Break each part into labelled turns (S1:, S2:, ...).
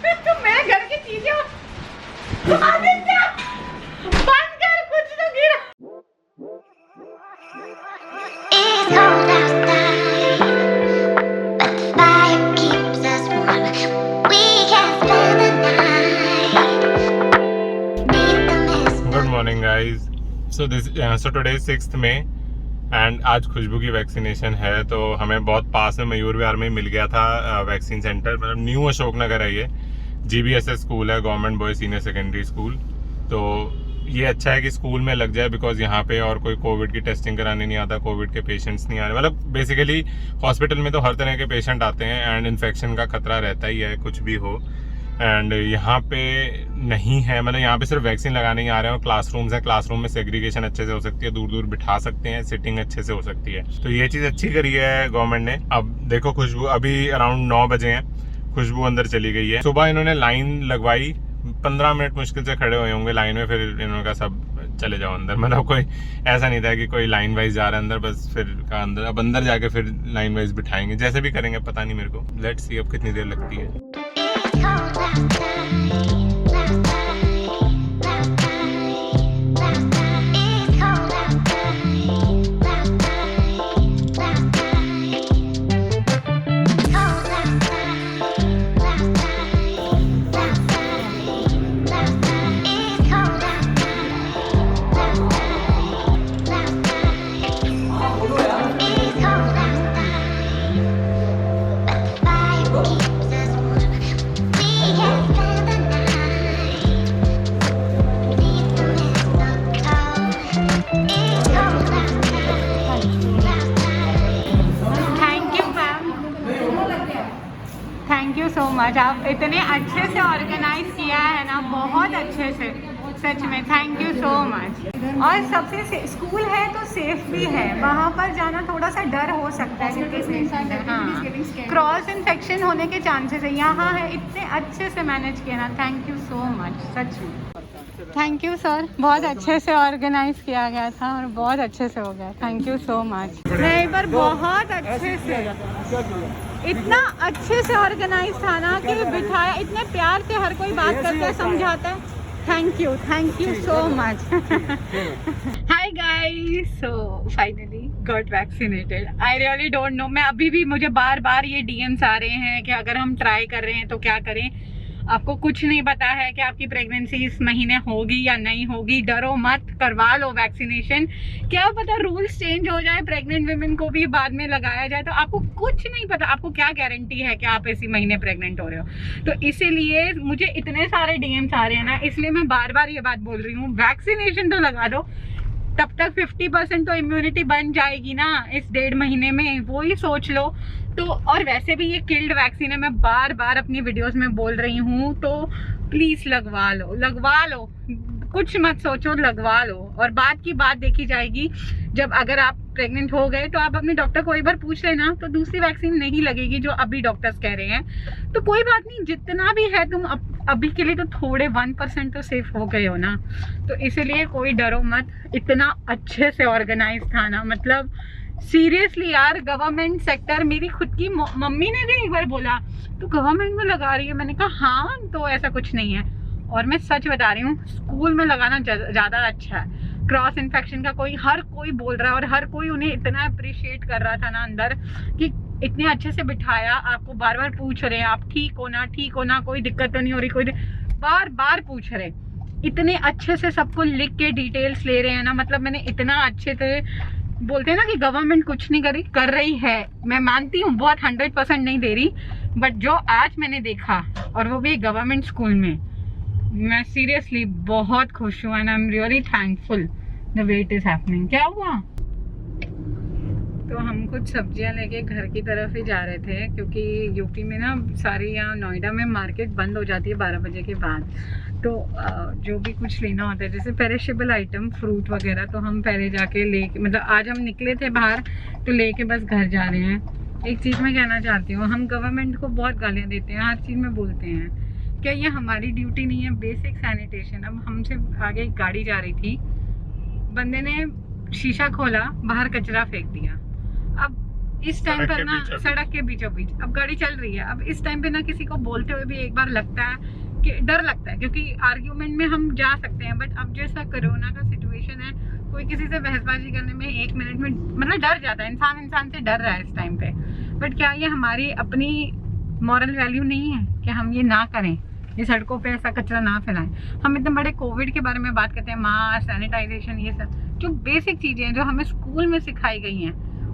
S1: तो मेरे घर की चीजें आदित्य बंद कर, कुछ तो गिरा।
S2: Good morning guys. So today 6 मई एंड आज खुशबू की वैक्सीनेशन है। तो हमें बहुत पास में मयूर विहार में मिल गया था वैक्सीन सेंटर, मतलब न्यू अशोक नगर है ये। GBSS स्कूल है, government boys senior secondary school. तो ये अच्छा है कि स्कूल में लग जाए, बिकॉज यहाँ पे और कोई कोविड की टेस्टिंग कराने नहीं आता, कोविड के पेशेंट्स नहीं आ रहे। मतलब बेसिकली हॉस्पिटल में तो हर तरह के पेशेंट आते हैं एंड इन्फेक्शन का खतरा रहता ही है, कुछ भी हो। एंड यहाँ पे नहीं है, मतलब यहाँ पे सिर्फ वैक्सीन लगाने ही आ रहे हैं। और क्लासरूम्स है, क्लासरूम में सेग्रीगेशन अच्छे से हो सकती है, दूर दूर बिठा सकते हैं, सिटिंग अच्छे से हो सकती है। तो ये चीज़ अच्छी करी है गवर्नमेंट ने। अब देखो खुशबू, अभी अराउंड 9 बजे हैं, खुशबू अंदर चली गई है। सुबह इन्होंने लाइन लगवाई, 15 मिनट मुश्किल से खड़े हुए होंगे लाइन में, फिर इन्होंने कहा सब चले जाओ अंदर। मतलब कोई ऐसा नहीं था कि कोई लाइन वाइज जा रहा है अंदर, बस फिर का अंदर, अब अंदर जाके फिर लाइन वाइज बिठाएंगे, जैसे भी करेंगे पता नहीं मेरे को। लेट्स सी अब कितनी देर लगती है।
S1: थैंक यू सो मच, आप इतने अच्छे से ऑर्गेनाइज किया है ना, बहुत अच्छे से, सच में थैंक यू सो मच। और सबसे स्कूल है तो सेफ भी है, वहाँ पर जाना थोड़ा सा डर हो सकता है क्योंकि हाँ क्रॉस इन्फेक्शन होने के चांसेस है। यहाँ है, इतने अच्छे से मैनेज किया ना, थैंक यू सो मच, सच में थैंक यू सर। बहुत अच्छे से ऑर्गेनाइज किया गया था और बहुत अच्छे से हो गया, थैंक यू सो मच। नहीं पर बहुत अच्छे से, इतना अच्छे से ऑर्गेनाइज था ना कि बिठाया, इतने प्यार से हर कोई बात करता है, समझाता है। Thank you so much. Hi guys, so finally got vaccinated. I really don't know, मैं अभी भी, मुझे बार बार ये DMs आ रहे हैं कि अगर हम ट्राई कर रहे हैं तो क्या करें। आपको कुछ नहीं पता है कि आपकी प्रेगनेंसी इस महीने होगी या नहीं होगी, डरो मत, करवा लो वैक्सीनेशन। क्या पता रूल्स चेंज हो जाए, प्रेग्नेंट वुमेन को भी बाद में लगाया जाए, तो आपको कुछ नहीं पता, आपको क्या गारंटी है कि आप इसी महीने प्रेग्नेंट हो रहे हो। तो इसीलिए मुझे इतने सारे DMs आ रहे हैं ना, इसलिए मैं बार बार ये बात बोल रही हूँ, वैक्सीनेशन तो लगा दो, तब तक 50% तो इम्यूनिटी बन जाएगी ना इस 1.5 महीने में, वो ही सोच लो। तो और वैसे भी ये किल्ड वैक्सीन है, मैं बार बार अपनी वीडियोस में बोल रही हूँ, तो प्लीज लगवा लो, कुछ मत सोचो, लगवा लो। और बात की बात देखी जाएगी, जब अगर आप प्रेग्नेंट हो गए तो आप अपने डॉक्टर को एक बार पूछ लेना, तो दूसरी वैक्सीन नहीं लगेगी जो अभी डॉक्टर्स कह रहे हैं। तो कोई बात नहीं, जितना भी है तुम अभी के लिए तो थोड़े 1% तो सेफ हो गए हो ना, तो इसीलिए कोई डरो मत। इतना अच्छे से ऑर्गेनाइज था ना, मतलब सीरियसली यार, गवर्नमेंट सेक्टर, मेरी खुद की मम्मी ने भी एक बार बोला तो गवर्नमेंट में लगा रही है, मैंने कहा हाँ, तो ऐसा कुछ नहीं है। और मैं सच बता रही हूँ, स्कूल में लगाना ज़्यादा अच्छा है। क्रॉस इन्फेक्शन का हर कोई बोल रहा है, और हर कोई उन्हें इतना अप्रिशिएट कर रहा था ना अंदर, कि इतने अच्छे से बिठाया, आपको बार बार पूछ रहे हैं आप ठीक हो ना, कोई दिक्कत तो नहीं हो रही, बार बार पूछ रहे, इतने अच्छे से सबको लिख के डिटेल्स ले रहे हैं ना। मतलब मैंने इतना अच्छे से, बोलते हैं ना कि गवर्नमेंट कुछ नहीं कर रही है, मैं मानती हूँ बहुत 100% नहीं दे रही, बट जो आज मैंने देखा, और वो भी गवर्नमेंट स्कूल में, मैं सीरियसली बहुत खुश हूँ and I am really thankful the way it is happening. क्या हुआ? तो हम कुछ सब्जियां लेके घर की तरफ ही जा रहे थे, क्योंकि यूपी में ना सारी, यहाँ नोएडा में मार्केट बंद हो जाती है 12 बजे के बाद। तो जो भी कुछ लेना होता है, जैसे पेरिशेबल आइटम, फ्रूट वगैरह, तो हम पहले जाके लेके, मतलब आज हम निकले थे बाहर तो लेके बस घर जा रहे हैं। एक चीज़ मैं कहना चाहती हूँ, हम गवर्नमेंट को बहुत गालियाँ देते हैं, हर चीज़ में बोलते हैं, क्या ये हमारी ड्यूटी नहीं है? Basic sanitation. अब हमसे आगे एक गाड़ी जा रही थी, बंदे ने शीशा खोला, बाहर कचरा फेंक दिया। अब इस टाइम पर ना सड़क के बीचों बीच अब गाड़ी चल रही है। अब इस टाइम पे ना किसी को बोलते हुए भी एक बार लगता है कि डर लगता है, क्योंकि आर्ग्यूमेंट में हम जा सकते हैं, बट अब जैसा कोरोना का सिचुएशन है, कोई किसी से बहसबाजी करने में 1 मिनट में मतलब डर जाता है। इंसान से डर रहा है इस टाइम पे। बट क्या ये हमारी अपनी मॉरल वैल्यू नहीं है कि हम ये ना करें, ये सड़कों पे ऐसा कचरा ना फैलाएं? हम इतने बड़े कोविड के बारे में बात करते हैं, मास्क, सैनिटाइजेशन, ये सब जो बेसिक चीजें हैं जो हमें स्कूल में सिखाई गई हैं,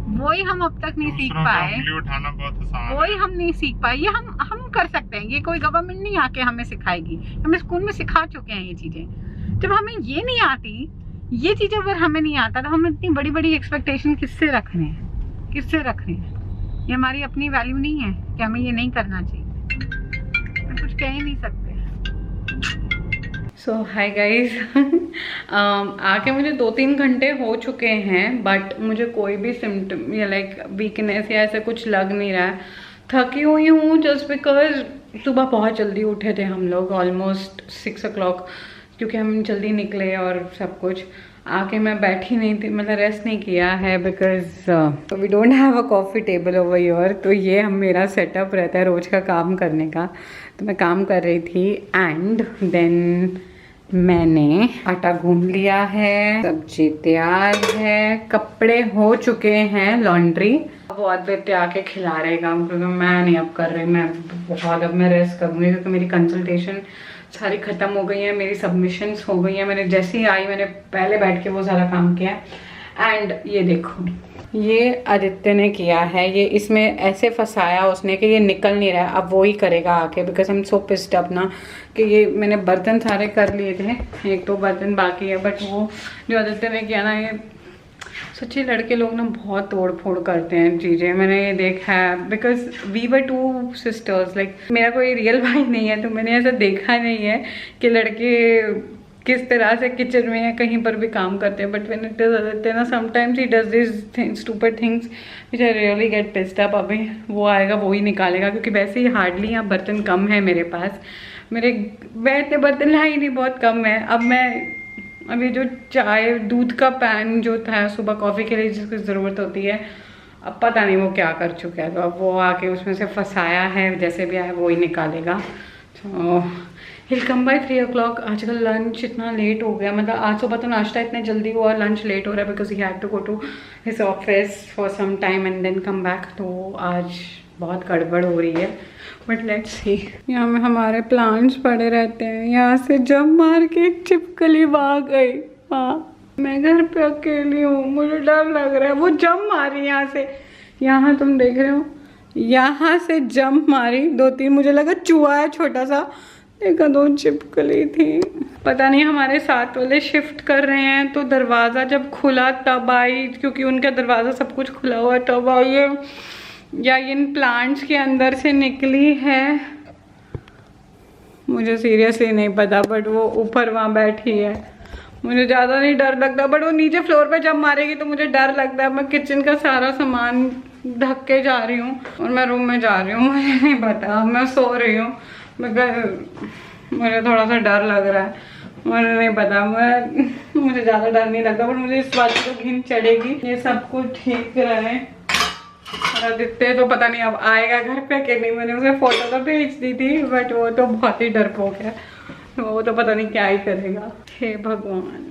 S1: वही हम अब तक नहीं सीख पाए।
S2: उठाना बहुत आसान
S1: वही हम नहीं सीख पाए। ये हम कर सकते हैं, ये कोई गवर्नमेंट नहीं आके हमें सिखाएगी, हमें स्कूल में सिखा चुके हैं ये चीजें। जब हमें ये नहीं आती, ये चीजें अगर हमें नहीं आता, तो हम इतनी बड़ी बड़ी एक्सपेक्टेशन किससे रख रहे हैं, किससे रख रहे हैं? ये हमारी अपनी वैल्यू नहीं है कि हमें ये नहीं करना चाहिए? मैं कुछ कह ही नहीं सकते। सो हाय गाइज, आके मुझे 2-3 घंटे हो चुके हैं, बट मुझे कोई भी सिम्टम या लाइक वीकनेस या ऐसा कुछ लग नहीं रहा है। थकी हुई हूँ जस्ट बिकॉज सुबह बहुत जल्दी उठे थे हम लोग, ऑलमोस्ट 6 o'clock, क्योंकि हम जल्दी निकले और सब कुछ। आके मैं बैठी नहीं थी, मतलब रेस्ट नहीं किया है, because we don't have a coffee table over here. तो ये मेरा सेटअप रहता है रोज़ का काम करने का। तो मैं काम कर रही थी एंड देन मैंने आटा गूंद लिया है, सब्जी तैयार है, कपड़े हो चुके हैं लॉन्ड्री। वो आदित्य आके खिला रहेगा, क्योंकि मैं नहीं अब कर रही, मैं बहुत अब मैं रेस्ट करूँगी, क्योंकि मेरी कंसल्टेशन सारी ख़त्म हो गई है, मेरी सबमिशंस हो गई हैं। मैंने जैसे ही आई मैंने पहले बैठ के वो सारा काम किया। एंड ये देखो, ये आदित्य ने किया है, ये इसमें ऐसे फंसाया उसने कि ये निकल नहीं रहा है। अब वो ही करेगा आके, because I am so pissed up ना, कि ये मैंने बर्तन सारे कर लिए थे, 1-2 बर्तन बाकी है, बट वो जो आदित्य ने किया ना, ये सच्ची लड़के लोग ना बहुत तोड़ फोड़ करते हैं चीज़ें, मैंने ये देखा है। Because we were 2 sisters, like मेरा कोई रियल भाई नहीं है, तो मैंने ऐसा देखा नहीं है कि लड़के किस तरह से किचन में या कहीं पर भी काम करते हैं। But when it is Aditya ना, sometimes he does this stupid things which I really get pissed up. अभी वो आएगा, वो ही निकालेगा, क्योंकि वैसे ही हार्डली यहाँ बर्तन कम है मेरे पास, मेरे बैठते बर्तन ही नहीं, बहुत कम है। अब मैं अभी जो चाय दूध का पैन जो था सुबह कॉफ़ी के लिए जिसकी ज़रूरत होती है, अब पता नहीं वो क्या कर चुका है। तो अब वो आके उसमें से फंसाया है, जैसे भी आया वो ही निकालेगा। तो हिल कम बाय 3 o'clock। आजकल लंच इतना लेट हो गया, मतलब आज सुबह तो नाश्ता इतने जल्दी हुआ, लंच लेट हो रहा है, because he had to go to his office for some time and then come back. तो आज बहुत गड़बड़ हो रही है, बट लेट्स सी। यहाँ में हमारे प्लांट्स पड़े रहते हैं, यहाँ से जब मार के एक छिपकली भाग गई। हाँ, मैं घर पे अकेली हूँ, मुझे डर लग रहा है। वो जंप मारी यहाँ से, यहाँ तुम देख रहे हो, यहाँ से जंप मारी 2-3, मुझे लगा चूहा है छोटा सा, देखा 2 छिपकली थी। पता नहीं हमारे साथ वाले शिफ्ट कर रहे हैं, तो दरवाज़ा जब खुला तब आई, क्योंकि उनका दरवाज़ा सब कुछ खुला हुआ है, तब आई है, या इन प्लांट्स के अंदर से निकली है, मुझे सीरियसली नहीं पता। बट वो ऊपर वहाँ बैठी है, मुझे ज़्यादा नहीं डर लगता, बट वो नीचे फ्लोर पे जब मारेगी तो मुझे डर लगता है। मैं किचन का सारा सामान ढक के जा रही हूँ और मैं रूम में जा रही हूँ, मुझे नहीं पता, मैं सो रही हूँ, मुझे थोड़ा सा डर लग रहा है, मुझे नहीं पता। मुझे ज़्यादा डर नहीं लगता, बट मुझे इस बात की तो घिन चढ़ेगी। ये सब कुछ ठीक रहे। आदित्य तो पता नहीं अब आएगा घर पे कि नहीं, मैंने उसे फोटो तो भेज दी थी, बट वो तो बहुत ही डरपोक है, वो तो पता नहीं क्या ही करेगा। हे भगवान,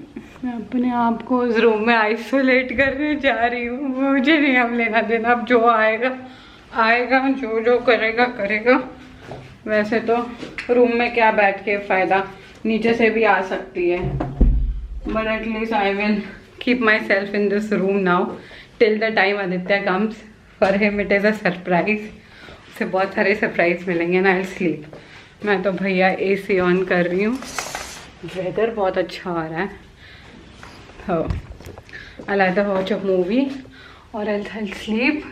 S1: मैं अपने आप को उस रूम में आइसोलेट करने जा रही हूँ, मुझे नहीं अब लेना देना, अब जो आएगा आएगा, जो जो करेगा करेगा। वैसे तो रूम में क्या बैठ के फ़ायदा, नीचे से भी आ सकती है, but at least I will keep my self in this room now till the time Aditya comes. For him it is a surprise, उससे बहुत सारे सरप्राइज मिलेंगे ना। I sleep. मैं तो भैया AC ऑन कर रही हूँ, वेदर बहुत अच्छा आ रहा है। हो I like the watch of movie और आई स्लीप।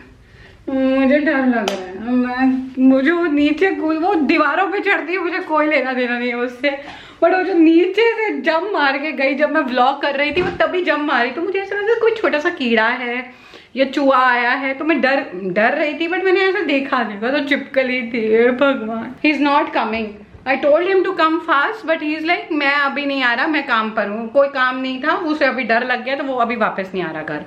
S1: मुझे डर लग रहा है, मुझे वो नीचे वो दीवारों पे चढ़ती है, मुझे कोई लेना देना नहीं है उससे, बट वो जो नीचे से जंप मार के गई, जब मैं व्लॉग कर रही थी वो तभी जंप मारी, तो मुझे ऐसा लगा कोई छोटा सा कीड़ा है या चूहा आया है, तो मैं डर रही थी, बट मैंने ऐसा देखा तो चिपकली थी। भगवान, he is not coming. I told him to come fast, but he is like मैं अभी नहीं आ रहा, मैं काम पर हूँ, कोई काम नहीं था, उसे अभी डर लग गया, तो वो अभी वापस नहीं आ रहा घर।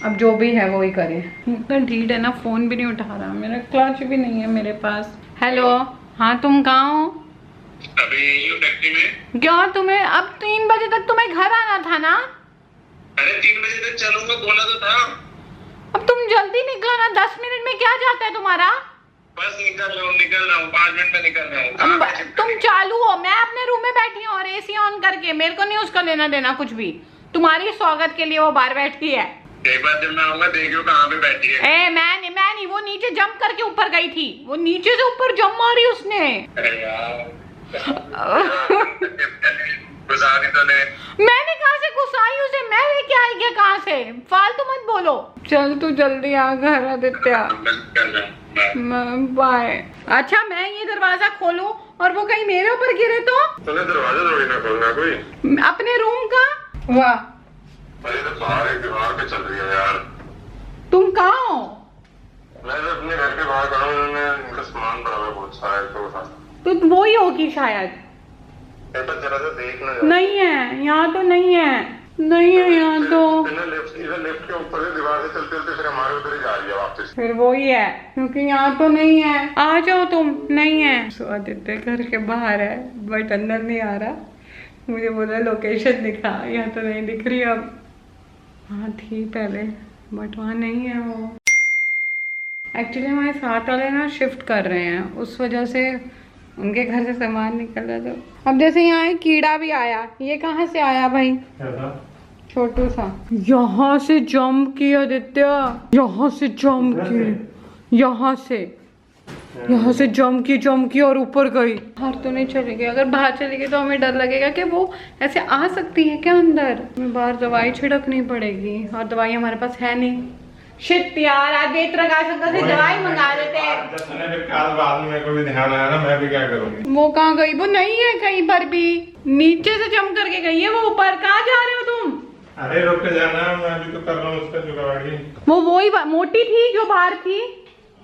S1: अब जो भी है वो ही करें। इतना ढीठ है ना, फोन भी नहीं उठा रहा, मेरा क्लच भी नहीं है मेरे पास। हेलो, हाँ तुम कहाँ हो?
S2: अभी फैक्ट्री में।
S1: क्यों, तुम्हें अब 3 बजे तक तुम्हें घर आना था ना?
S2: अरे 3 बजे तक चलूंगा बोला तो था।
S1: अब तुम जल्दी निकलो ना, 10 मिनट में क्या जाता है तुम्हारा?
S2: बस निकल रहा हूँ 5 मिनट में निकल रहा हूँ।
S1: तुम चालू हो, मैं अपने रूम में बैठी हूँ और एसी ऑन करके, मेरे को नहीं उसका लेना देना कुछ भी। तुम्हारी स्वागत के लिए वो बाहर बैठती है।
S2: एक बार जब मैं आऊंगा देखियो कहाँ पे बैठी है।
S1: मैं नहीं, वो नीचे जंप करके ऊपर गई थी, वो नीचे से ऊपर जंप मारी उसने।
S2: अरे यार गुजारी तो ले।
S1: मैंने कहाँ से घुसाई उसे, मैं लेके आई क्या कहाँ से? फालतू मत बोलो। चल तू जल्दी आ घर आदित्य। बाय। अच्छा मैं ये दरवाजा खोलूं और वो कहीं मेरे ऊपर गिरे तो?
S2: तूने दरवाजा थोड़ी ना खोलना कोई।
S1: अपने रूम का? वाह,
S2: अरे तो बाहर एक दीवार पे चल रही है यार।
S1: तुम कहाँ हो?
S2: मैं तो अपने घर के बाहर खड़ा हूँ, इनका सामान पड़ा हुआ बहुत सारा है
S1: तो वो ही होगी शायद।
S2: जरा सा देखना।
S1: नहीं है यहाँ तो, नहीं है, नहीं है यहाँ तो।
S2: इधर लेफ्ट के ऊपर से दीवार से चलते चलते फिर हमारे उधर ही जा रही है वापस।
S1: फिर वो ही है, क्योंकि यहाँ तो नहीं है। आ जाओ तुम। नहीं है, सो आदित्य घर के बाहर है बट अंदर नहीं आ रहा। मुझे बोला लोकेशन दिखा, यहाँ तो नहीं दिख रही अब। हाँ थी पहले बट वहाँ नहीं है वो। एक्चुअली हमारे साथ वाले ना शिफ्ट कर रहे हैं, उस वजह से उनके घर से सामान निकल रहा था। अब जैसे यहाँ एक कीड़ा भी आया, ये कहाँ से आया भाई? छोटू सा। यहाँ से जंप किया आदित्य, यहाँ से जंप की, यहाँ से जंप की और ऊपर गई। बाहर तो नहीं चली गई, अगर बाहर चली गई तो हमें डर लगेगा कि वो ऐसे आ सकती है क्या अंदर। हमें बाहर दवाई छिड़कनी पड़ेगी और दवाई हमारे पास है नहीं। शिट यार, आज बेतरगाशंकर से दवाई मंगा लेते हैं।
S2: बाद में मेरे को भी ध्यान आया ना, मैं भी क्या करूँगी।
S1: वो कहाँ गई? वो नहीं है कहीं पर भी, नीचे से जंप करके गई है वो ऊपर। कहाँ जा रहे हो तुम?
S2: अरे रुक के जाना, मैं अभी तो कर रहा हूँ उसका जुगाड़।
S1: वो वही मोटी थी जो बाहर थी।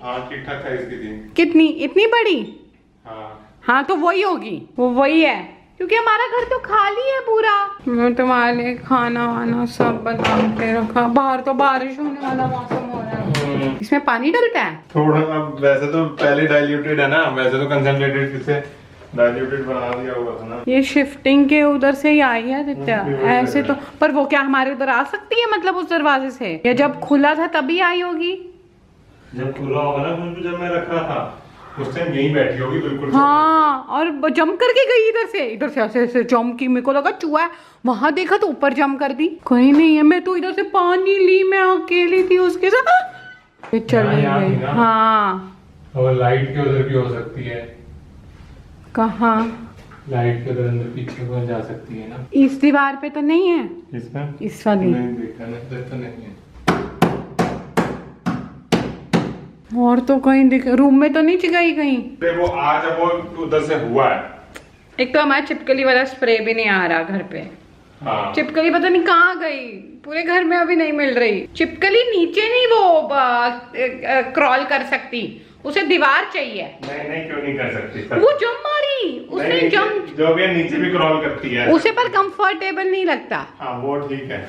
S2: हाँ ठीक ठाक साइज की थी।
S1: कितनी? इतनी बड़ी?
S2: हाँ
S1: तो वही होगी, वो वही है, क्योंकि हमारा घर तो खाली है पूरा। मैं तुम्हारे लिए खाना वाना सब बना के रखा। बाहर तो बारिश होने वाला मौसम हो रहा है। इसमें पानी डलता है
S2: थोड़ा। अब वैसे तो पहले डाइल्यूटेड है ना, वैसे तो कंसंट्रेटेड से डाइल्यूटेड बना दिया हुआ था ना।
S1: ये शिफ्टिंग के उधर से ही आई है आदित्य, ऐसे तो। पर वो क्या हमारे उधर आ सकती है, मतलब उस दरवाजे से? या जब खुला था तभी आई होगी?
S2: जब खुला होगा ना, जब मैं रख रहा था उस टाइम यहीं बैठी होगी बिल्कुल।
S1: हाँ, और जंप करके गई इधर से ऐसे जंप की। मेरे को लगा चूहा है, वहां देखा तो ऊपर जंप कर दी। कहीं नहीं है, मैं तो इधर से पानी ली, मैं अकेली थी उसके साथ। चली गई। हाँ,
S2: और लाइट के उधर भी हो सकती है।
S1: कहाँ?
S2: लाइट के उधर अंदर पीछे को जा सकती है ना।
S1: इस दीवार पे तो नहीं है।
S2: इसमें?
S1: इस वाली
S2: नहीं देखा ना, इधर तो नहीं है।
S1: और तो कहीं दिख, रूम में तो नहीं गई कहीं।
S2: वो आज वो उधर से हुआ है।
S1: एक तो हमारा चिपकली वाला स्प्रे भी नहीं आ रहा घर पे।
S2: हाँ।
S1: चिपकली पता नहीं कहाँ गई, पूरे घर में अभी नहीं मिल रही। चिपकली नीचे नहीं वो क्रॉल कर सकती, उसे दीवार चाहिए।
S2: नहीं क्यों नहीं कर सकती?
S1: वो जंप मारी उसने, जंप
S2: जो भी नीचे भी क्रॉल करती है
S1: उसे, पर कंफर्टेबल नहीं लगता।
S2: हाँ वो ठीक है,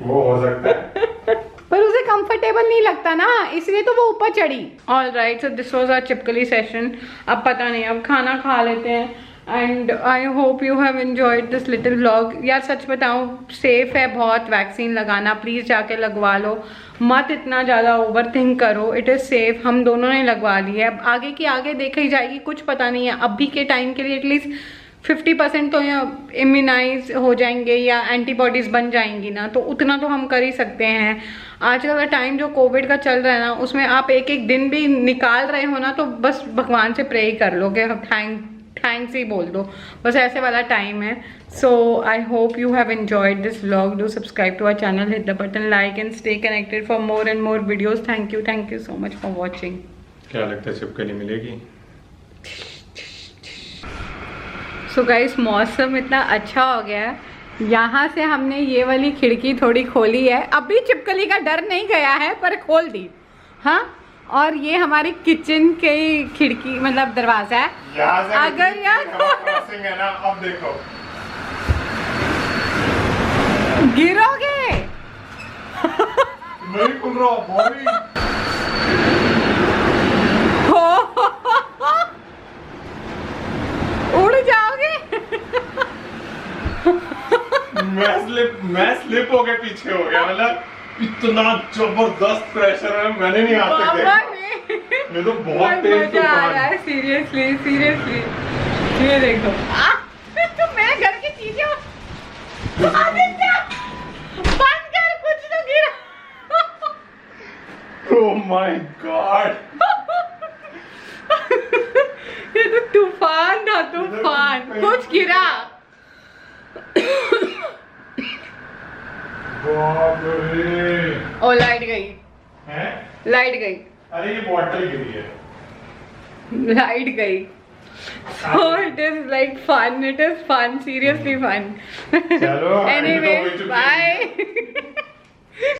S2: वो हो सकता है
S1: पर उसे कंफर्टेबल नहीं लगता ना, इसलिए तो वो ऊपर चढ़ी। All right, so this was our chipkali session. अब पता नहीं, अब खाना खा लेते हैं। And I hope you have enjoyed this little vlog. यार सच बताऊं, सेफ है बहुत वैक्सीन लगाना, प्लीज़ जाके लगवा लो, मत इतना ज़्यादा ओवर थिंक करो। इट इज़ सेफ, हम दोनों ने लगवा ली है। अब आगे की आगे देखी जाएगी, कुछ पता नहीं है। अभी के टाइम के लिए एटलीस्ट 50% तो इम्यूनाइज हो जाएंगे या एंटीबॉडीज़ बन जाएंगी ना, तो उतना तो हम कर ही सकते हैं। आजकल का टाइम जो कोविड का चल रहा है ना, उसमें आप एक एक दिन भी निकाल रहे हो ना, तो बस भगवान से प्रे ही कर लो कि थैंक्स ही बोल दो, बस ऐसे वाला टाइम है। So I hope you have enjoyed this vlog. Do subscribe to our channel, hit the button like and stay connected for more and more videos. Thank you so much for watching.
S2: क्या लगता है चिपकली मिलेगी?
S1: So guys, मौसम इतना अच्छा हो गया है, यहाँ से हमने ये वाली खिड़की थोड़ी खोली है। अभी चिपकली का डर नहीं गया है, पर खोल दी। हाँ, और ये हमारी किचन के खिड़की मतलब दरवाजा है। अगर यार
S2: है ना, अब देखो
S1: गिरोगे
S2: नहीं खुल रहा भाई।
S1: उड़ जाओगे।
S2: मैं स्लिप हो गया, पीछे हो गया। मतलब इतना जबरदस्त प्रेशर है, मैंने नहीं आज तक देखा। ये तो बहुत तेज
S1: मजा आ रहा है, सीरियसली सीरियसली। ये देखो तो मैं घर की चीजें आदित्य बंद कर, कुछ तो गिरा।
S2: ओह माय गॉड,
S1: ये तो तूफान था, तूफान। कुछ गिरा।
S2: बाप रे।
S1: ओ लाइट गई
S2: हैं?
S1: लाइट गई
S2: अरे ये बॉटल गिरी है।
S1: लाइट गई। So it is like fun. It is fun. Seriously fun.
S2: चलो
S1: Anyways,
S2: हो चुकी है।
S1: bye.